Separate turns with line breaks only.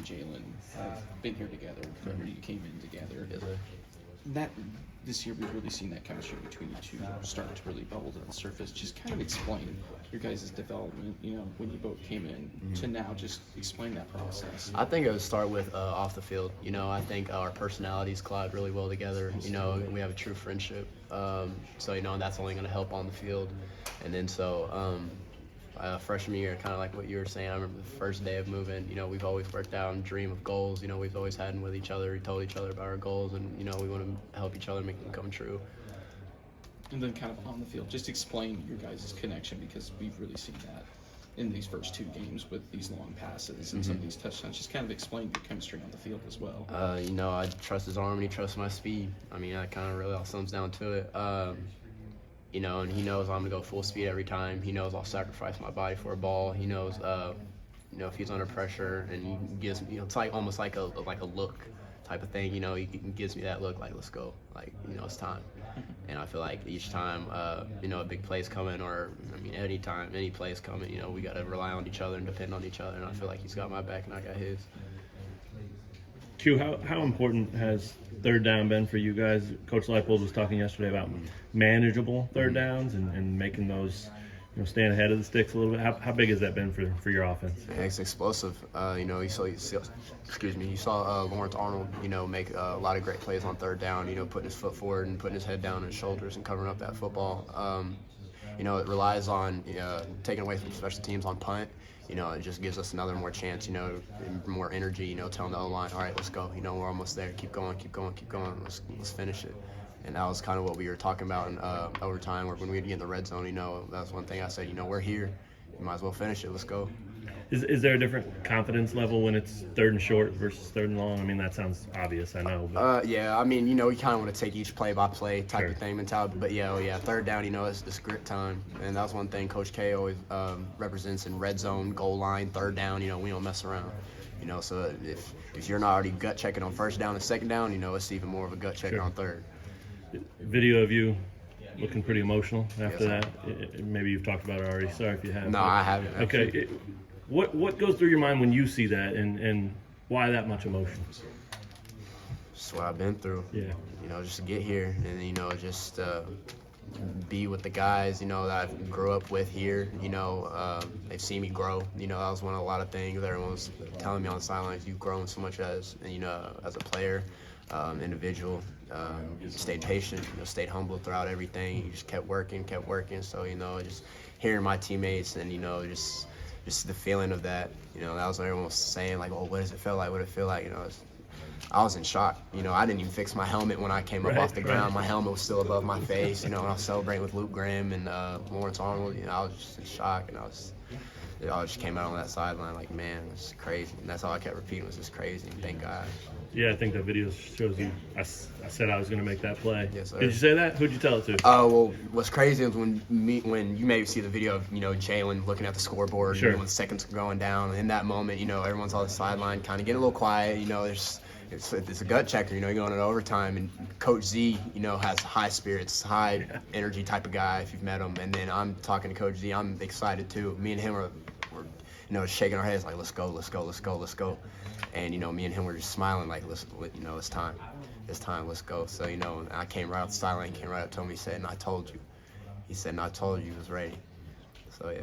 Jalen have been here together. Remember, you came in together.
Yes, sir.
That this year we've really seen that chemistry between you two start to really bubble to the surface. Just kind of explain your guys' development, when you both came in to now. Just explain that process.
I think it would start with off the field. I think our personalities collide really well together. We have a true friendship. So, that's only going to help on the field. And then freshman year, kind of like what you were saying, I remember the first day of moving, we've always worked out and dream of goals. We've always had them with each other. We told each other about our goals, and, we want to help each other make them come true.
And then kind of on the field, just explain your guys' connection, because we've really seen that in these first two games with these long passes and some of these touchdowns. Just kind of explain your chemistry on the field as well.
I trust his arm and he trusts my speed. That kind of really all sums down to it. And he knows I'm going to go full speed every time. He knows I'll sacrifice my body for a ball. He knows, if he's under pressure, and he gives me, it's like almost like a look type of thing. He gives me that look like, let's go, it's time. And I feel like each time, a big play's coming, or anytime any play's coming, we got to rely on each other and depend on each other. And I feel like he's got my back and I got his.
Q, how important has third down been for you guys? Coach Leipold was talking yesterday about manageable third downs and making those, staying ahead of the sticks a little bit. How big has that been for your offense?
Yeah, it's explosive. You saw Lawrence Arnold, make a lot of great plays on third down, putting his foot forward and putting his head down on his shoulders and covering up that football. It relies on taking away from special teams on punt. It just gives us another more chance, more energy, telling the O-line, all right, let's go. We're almost there. Keep going. Let's finish it. And that was kind of what we were talking about in overtime, or when we'd get in the red zone. That's one thing I said, we're here. You might as well finish it. Let's go.
Is there a different confidence level when it's third and short versus third and long? That sounds obvious, I know. But.
You kind of want to take each play-by-play type of thing mentality. But, third down, it's grit time. And that's one thing Coach K always represents in red zone, goal line, third down. We don't mess around. So if you're not already gut-checking on first down and second down, it's even more of a gut-checking on third.
Video of you looking pretty emotional after that. Maybe you've talked about it already. Sorry if you have.
No, I haven't.
Okay. What goes through your mind when you see that, and why that much emotion?
Just what I've been through.
Yeah.
Just to get here, and just be with the guys, that I grew up with here. They've seen me grow. That was one of a lot of things that everyone was telling me on the sidelines. You've grown so much as a player, individual. Stayed patient. Stayed humble throughout everything. You just kept working. So just hearing my teammates and just the feeling of that, that was what everyone was saying, like, oh, what does it feel like? What did it feel like? I was in shock. I didn't even fix my helmet when I came up off the ground. My helmet was still above my face. When I was celebrating with Luke Graham and Lawrence Arnold, I was just in shock, and I just came out on that sideline like, man, this is crazy. And that's all I kept repeating was just crazy. And thank God.
Yeah, I think that video shows you. I said I was going to make that play.
Yes, sir.
Did you say that? Who'd you tell it to?
Well, what's crazy is when you maybe see the video of Jalen looking at the scoreboard,
sure.
When seconds are going down. In that moment, everyone's on the sideline, kind of getting a little quiet. It's a gut checker. You're going into overtime, and Coach Z, has high spirits, high energy type of guy if you've met him. And then I'm talking to Coach Z. I'm excited too. Me and him were shaking our heads like, let's go. And me and him were just smiling like, it's time, let's go. So I came right off the sideline, came right up to him. He said, "And I told you." He said, "And I told you he was ready." So yeah.